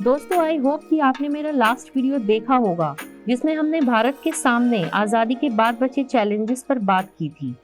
दोस्तों, I hope कि आपने मेरा लास्ट वीडियो देखा होगा जिसमें हमने भारत के सामने आज़ादी के बाद बचे चैलेंजेस पर बात की थी।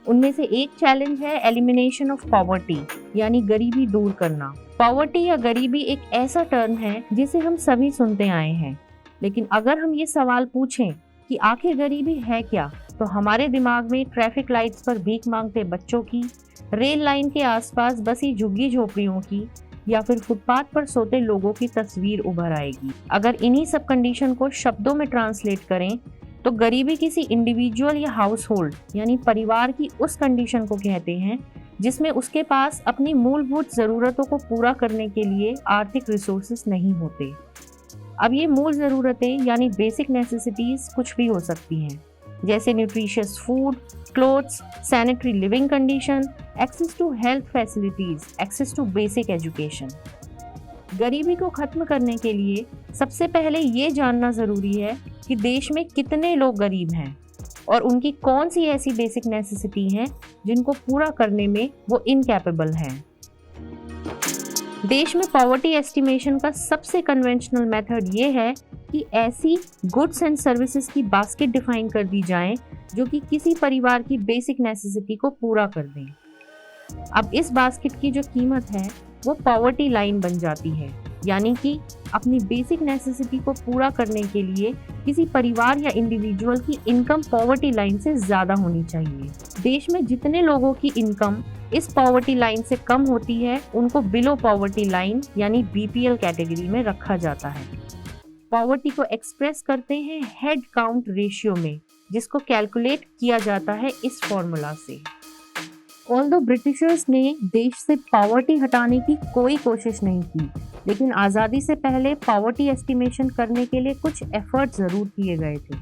उनमें से एक चैलेंज है एलिमिनेशन ऑफ पॉवर्टी, यानी गरीबी दूर करना। पॉवर्टी या गरीबी एक ऐसा टर्म है जिसे हम सभी सुनते आए हैं, लेकिन अगर हम ये सवाल पूछें कि आखिर गरीबी है क्या, तो हमारे दिमाग में ट्रैफिक लाइट्स पर भीख मांगते बच्चों की, रेल लाइन के आसपास बसी झुग्गी झोपड़ियों की या फिर फुटपाथ पर सोते लोगों की तस्वीर उभर आएगी। अगर इन्हीं सब कंडीशन को शब्दों में ट्रांसलेट करें तो गरीबी किसी इंडिविजुअल या हाउस होल्ड यानी परिवार की उस कंडीशन को कहते हैं जिसमें उसके पास अपनी मूलभूत ज़रूरतों को पूरा करने के लिए आर्थिक रिसोर्सेस नहीं होते। अब ये मूल ज़रूरतें यानी बेसिक नेसेसिटीज़ कुछ भी हो सकती हैं, जैसे nutritious food, clothes, sanitary living condition, access to health facilities, access to basic education. गरीबी को खत्म करने के लिए सबसे पहले ये जानना ज़रूरी है कि देश में कितने लोग गरीब हैं और उनकी कौन सी ऐसी बेसिक नेसेसिटी हैं जिनको पूरा करने में वो इनकैपेबल हैं। देश में पॉवर्टी एस्टिमेशन का सबसे कन्वेंशनल मेथड ये है कि ऐसी गुड्स एंड सर्विसेज की बास्केट डिफाइन कर दी जाए जो कि किसी परिवार की बेसिक नेसेसिटी को पूरा कर दें। अब इस बास्केट की जो कीमत है वो पॉवर्टी लाइन बन जाती है, यानी कि अपनी बेसिक नेसेसिटी को पूरा करने के लिए किसी परिवार या इंडिविजुअल की इनकम पॉवर्टी लाइन से ज़्यादा होनी चाहिए। देश में जितने लोगों की इनकम इस पॉवर्टी लाइन से कम होती है उनको बिलो पॉवर्टी लाइन यानी बीपीएल कैटेगरी में रखा जाता है। पॉवर्टी को एक्सप्रेस करते हैं हेड काउंट रेशियो में, जिसको कैलकुलेट किया जाता है इस फॉर्मूला से। ऑल्दो ब्रिटिशर्स ने देश से पॉवर्टी हटाने की कोई कोशिश नहीं की, लेकिन आज़ादी से पहले पॉवर्टी एस्टिमेशन करने के लिए कुछ एफर्ट ज़रूर किए गए थे,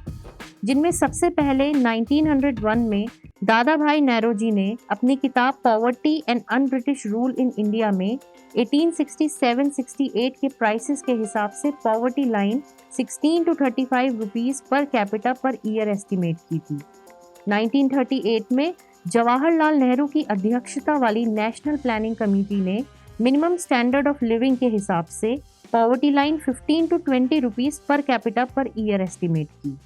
जिनमें सबसे पहले 1901 में दादा भाई नौरोजी ने अपनी किताब poverty and un British rule in India में 1867-68 के प्राइसेस के हिसाब से poverty line 16 to 35 rupees per capita per year estimate की थी। 1938 में जवाहरलाल नेहरू की अध्यक्षता वाली नेशनल प्लानिंग कमेटी ने मिनिमम स्टैंडर्ड ऑफ लिविंग के हिसाब से poverty line 15 to 20 rupees per capita per year estimate की।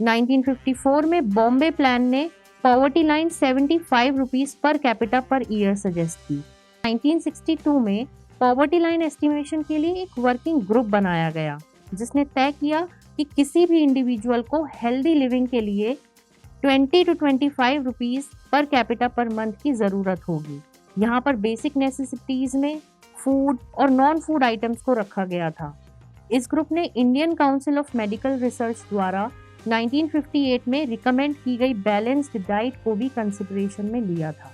1954 में बॉम्बे प्लान ने poverty line 75 rupees per capita per year suggest की। 1962 में पॉवर्टी लाइन एस्टिमेशन के लिए एक वर्किंग ग्रुप बनाया गया, जिसने तय किया कि किसी भी इंडिविजुअल को हेल्दी लिविंग के लिए 20 to 25 rupees per capita per month की ज़रूरत होगी। यहाँ पर बेसिक नेसेसिटीज़ में फूड और नॉन फूड आइटम्स को रखा गया था। इस ग्रुप ने Indian council of medical research द्वारा 1958 में रिकमेंड की गई बैलेंस्ड डाइट को भी कंसिडरेशन में लिया था।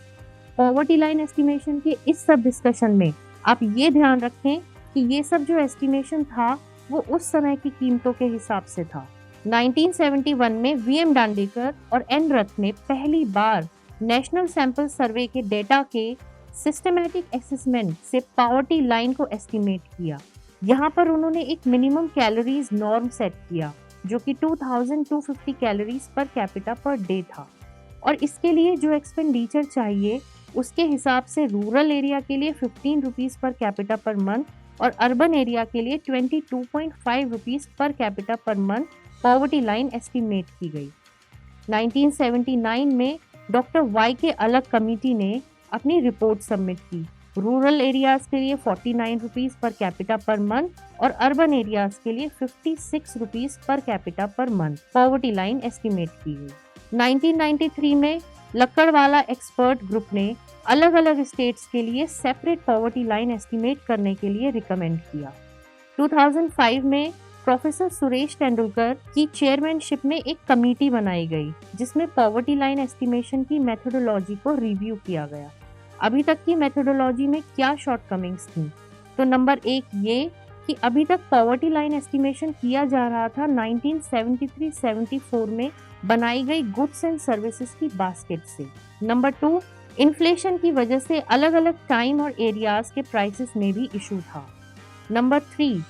पॉवर्टी लाइन एस्टिमेशन के इस सब डिस्कशन में आप ये ध्यान रखें कि ये सब जो एस्टिमेशन था वो उस समय की कीमतों के हिसाब से था। 1971 में वीएम डांडेकर और एन रथ ने पहली बार नेशनल सैंपल सर्वे के डेटा के सिस्टमैटिक असेसमेंट से पॉवर्टी लाइन को एस्टिमेट किया। यहाँ पर उन्होंने एक मिनिमम कैलोरीज नॉर्म सेट किया जो कि 2250 calories per capita per day था, और इसके लिए जो एक्सपेंडिचर चाहिए उसके हिसाब से रूरल एरिया के लिए 15 rupees per capita per month और अर्बन एरिया के लिए 22.5 rupees per capita per month poverty line estimate की गई। 1979 में डॉक्टर वाई के अलग कमेटी ने अपनी रिपोर्ट सबमिट की। रूरल एरियाज के लिए 49 rupees per capita per month और अर्बन एरियाज के लिए 56 rupees per capita per month poverty line estimate की गई। 1993 में लक्कड़वाला एक्सपर्ट ग्रुप ने अलग अलग स्टेट्स के लिए सेपरेट पॉवर्टी लाइन एस्टिमेट करने के लिए रिकमेंड किया। 2005 में प्रोफेसर सुरेश तेंदुलकर की चेयरमैनशिप में एक कमेटी बनाई गई जिसमें पॉवर्टी लाइन एस्टिमेशन की मेथोडोलॉजी को रिव्यू किया गया। अभी तक की मेथोडोलॉजी में क्या शॉर्टकमिंग्स थी? तो नंबर 1 ये कि अभी तक पॉवर्टी लाइन एस्टिमेशन किया जा रहा था 1973-74 में बनाई गई गुड्स एंड सर्विसेज की बास्केट से। नंबर 2, इन्फ्लेशन की वजह से अलग अलग टाइम और एरियाज के प्राइसेस में भी इशू था। नंबर 3,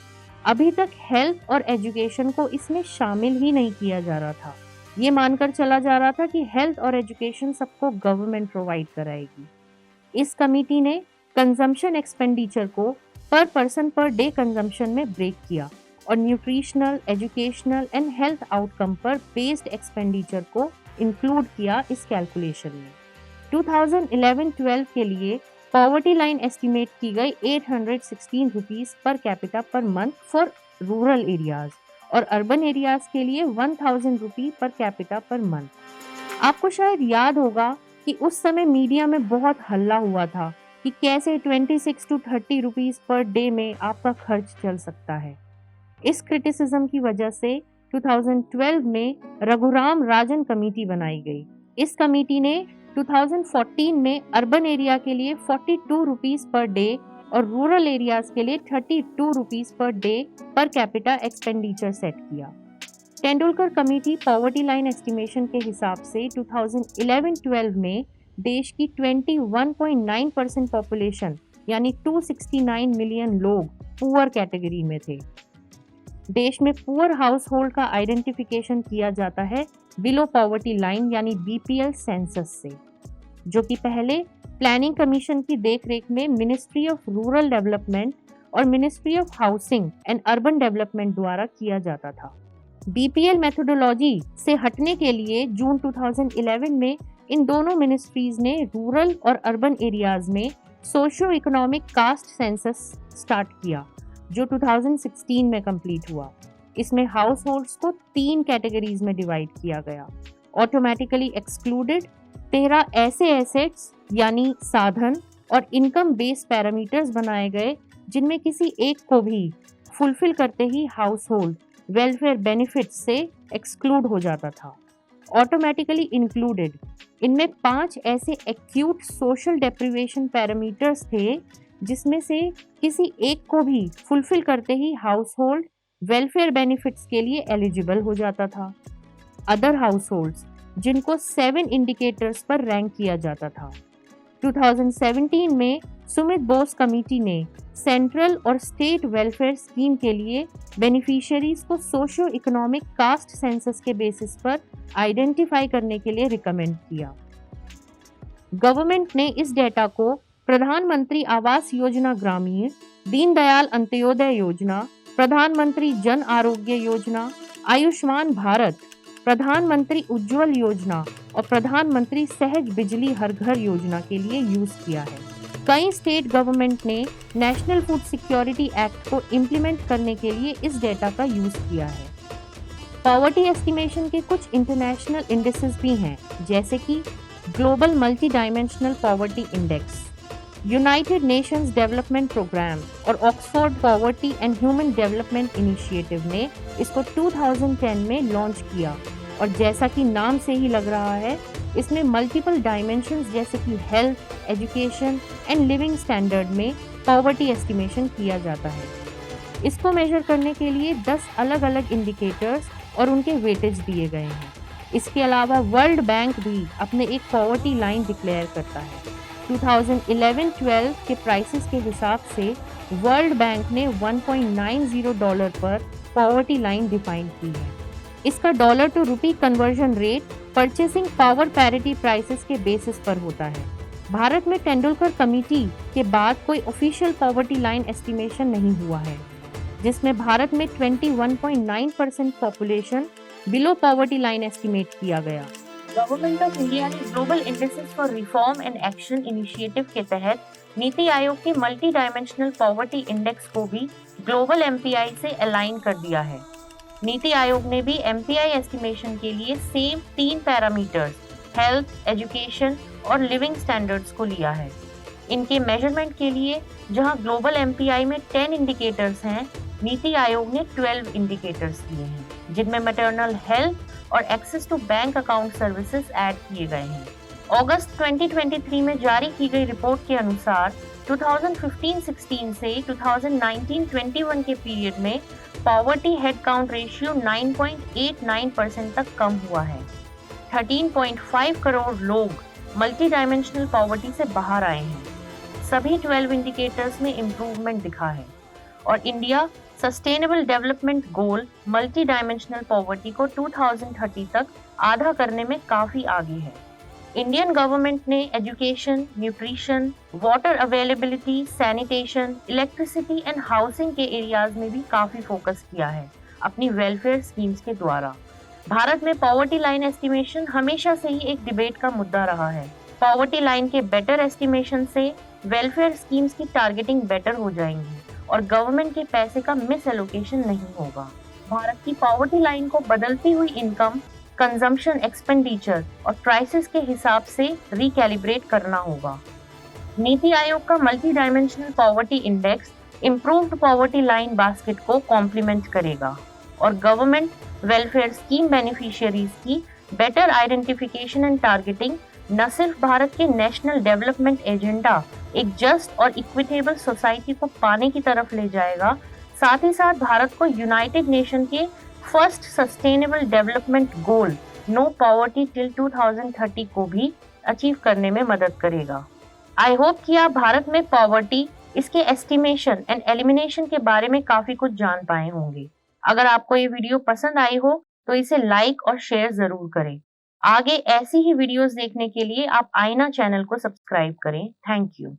अभी तक हेल्थ और एजुकेशन को इसमें शामिल ही नहीं किया जा रहा था। ये मानकर चला जा रहा था कि हेल्थ और एजुकेशन सबको गवर्नमेंट प्रोवाइड कराएगी। इस कमेटी ने कंजम्पशन एक्सपेंडिचर को पर पर्सन पर डे कंजम्पशन में ब्रेक किया और nutritional, educational and health outcome पर बेस्ड एक्सपेंडिचर को इंक्लूड किया इस कैलकुलेशन में। 2011-12 के लिए पॉवर्टी लाइन एस्टिमेट की गई 816 rupees per capita per month for rural areas और अर्बन एरियाज के लिए 1000 रुपी पर कैपिटा पर मंथ। आपको शायद याद होगा कि उस समय मीडिया में बहुत हल्ला हुआ था कि कैसे 26 to 30 रुपीस पर डे में आपका खर्च चल सकता है। इस क्रिटिसिज्म की वजह से 2012 में रघुराम राजन कमेटी बनाई गई। इस कमेटी ने 2014 में अर्बन एरिया के लिए 42 रुपीस पर डे और रूरल एरियाज के लिए 32 rupees per day per capita expenditure set किया। Tendulkar committee poverty line estimation के हिसाब से 2011-12 में देश की 21.9% पॉपुलेशन यानी 269 मिलियन लोग पुअर कैटेगरी में थे। देश में पुअर हाउस होल्ड का आइडेंटिफिकेशन किया जाता है बिलो पॉवर्टी लाइन यानी बीपीएल सेंसस से, जो कि पहले प्लानिंग कमीशन की देखरेख में मिनिस्ट्री ऑफ रूरल डेवलपमेंट और ministry of housing and urban development द्वारा किया जाता था। बीपीएल मेथोडोलॉजी से हटने के लिए जून 2011 में इन दोनों मिनिस्ट्रीज ने रूरल और अर्बन एरियाज में socio economic caste census start किया, जो 2016 में कंप्लीट हुआ। इसमें हाउस होल्ड्स को 3 कैटेगरीज में डिवाइड किया गया। ऑटोमेटिकली एक्सक्लूडेड 13 ऐसे एसेट्स यानी साधन और इनकम बेस्ड पैरामीटर्स बनाए गए जिनमें किसी एक को भी फुलफिल करते ही हाउस होल्ड वेलफेयर बेनिफिट्स से एक्सक्लूड हो जाता था। ऑटोमेटिकली इंक्लूडेड इनमें 5 ऐसे एक्यूट सोशल डेप्रिवेशन पैरामीटर्स थे जिसमें से किसी एक को भी फुलफिल करते ही हाउस होल्ड वेलफेयर बेनिफिट्स के लिए एलिजिबल हो जाता था। अदर हाउस होल्ड्स जिनको 7 इंडिकेटर्स पर रैंक किया जाता था। 2017 में सुमित बोस कमेटी ने सेंट्रल और स्टेट वेलफेयर स्कीम के लिए बेनिफिशियरीज को सोशियो इकोनॉमिक कास्ट सेंसस के बेसिस पर आइडेंटिफाई करने के लिए रिकमेंड किया। गवर्नमेंट ने इस डेटा को प्रधानमंत्री आवास योजना ग्रामीण, दीनदयाल अंत्योदय योजना, प्रधानमंत्री जन आरोग्य योजना, आयुष्मान भारत, प्रधानमंत्री उज्ज्वल योजना और प्रधानमंत्री सहज बिजली हर घर योजना के लिए यूज किया है। कई स्टेट गवर्नमेंट ने नेशनल फूड सिक्योरिटी एक्ट को इम्प्लीमेंट करने के लिए इस डेटा का यूज किया है। पॉवर्टी एस्टिमेशन के कुछ इंटरनेशनल इंडेक्सेस भी हैं, जैसे कि global multidimensional poverty index, United Nations Development Programme और Oxford poverty and human development initiative ने इसको 2010 में लॉन्च किया। और जैसा कि नाम से ही लग रहा है, इसमें मल्टीपल डायमेंशंस जैसे कि health, education and living standard में पॉवर्टी एस्टिमेशन किया जाता है। इसको मेजर करने के लिए 10 अलग अलग इंडिकेटर्स और उनके वेटेज दिए गए हैं। इसके अलावा वर्ल्ड बैंक भी अपने एक पॉवर्टी लाइन डिक्लेयर करता है। 2011-12 के प्राइसेस के हिसाब से वर्ल्ड बैंक ने $1.90 पर पॉवर्टी लाइन डिफाइन की है। इसका dollar to rupee conversion rate purchasing power parity prices के बेसिस पर होता है। भारत में तेंदुलकर कमेटी के बाद कोई ऑफिशियल पॉवर्टी लाइन एस्टिमेशन नहीं हुआ है, जिसमें भारत में 21.9% population below poverty line estimate किया गया। गवर्नमेंट ऑफ इंडिया ने global indexes for reform and action initiative के तहत नीति आयोग के मल्टी डायमेंशनल पॉवर्टी इंडेक्स को भी ग्लोबल एमपीआई से अलाइन कर दिया है। नीति आयोग ने भी एमपीआई एस्टिमेशन के लिए सेम 3 पैरामीटर्स हेल्थ, एजुकेशन और लिविंग स्टैंडर्ड्स को लिया है। इनके मेजरमेंट के लिए जहां ग्लोबल एमपीआई में 10 इंडिकेटर्स हैं, नीति आयोग ने 12 इंडिकेटर्स दिए हैं, जिनमें मैटरनल हेल्थ और access to bank account services add किए गए हैं। अगस्त 2023 में जारी की गई रिपोर्ट के अनुसार 2015-16 से 2019-21 के पीरियड में पॉवर्टी हेड काउंट रेशियो 9.89% तक कम हुआ है। 13.5 करोड़ लोग मल्टी डायमेंशनल पॉवर्टी से बाहर आए हैं। सभी 12 इंडिकेटर्स में इम्प्रूवमेंट दिखा है और इंडिया सस्टेनेबल डेवलपमेंट गोल मल्टी डायमेंशनल पॉवर्टी को 2030 तक आधा करने में काफी आगे है। इंडियन गवर्नमेंट ने education, nutrition, water availability, sanitation, electricity and housing के एरियाज में भी काफी फोकस किया है अपनी वेलफेयर स्कीम्स के द्वारा। भारत में पॉवर्टी लाइन एस्टिमेशन हमेशा से ही एक डिबेट का मुद्दा रहा है। पॉवर्टी लाइन के बेटर एस्टिमेशन से वेलफेयर स्कीम्स की टारगेटिंग बेटर हो जाएंगी और गवर्नमेंट के पैसे का मिस एलोकेशन नहीं होगा। भारत की पॉवर्टी लाइन को बदलती हुई इनकम, कंजम्पशन एक्सपेंडिचर और प्राइसेस के हिसाब से रिकैलिब्रेट करना होगा। नीति आयोग का multi dimensional poverty index improved poverty line basket को कॉम्प्लीमेंट करेगा और गवर्नमेंट वेलफेयर स्कीम बेनिफिशियरीज की बेटर आइडेंटिफिकेशन एंड टारगेटिंग न सिर्फ भारत के नेशनल डेवलपमेंट एजेंडा, एक जस्ट और इक्विटेबल सोसाइटी को पाने की तरफ ले जाएगा, साथ ही साथ भारत को यूनाइटेड नेशन के first sustainable development goal no poverty till 2030 को भी अचीव करने में मदद करेगा। आई होप कि आप भारत में पॉवर्टी, इसके एस्टिमेशन एंड एलिमिनेशन के बारे में काफी कुछ जान पाए होंगे। अगर आपको ये वीडियो पसंद आई हो तो इसे लाइक और शेयर जरूर करें। आगे ऐसी ही वीडियोस देखने के लिए आप आईना चैनल को सब्सक्राइब करें। Thank you.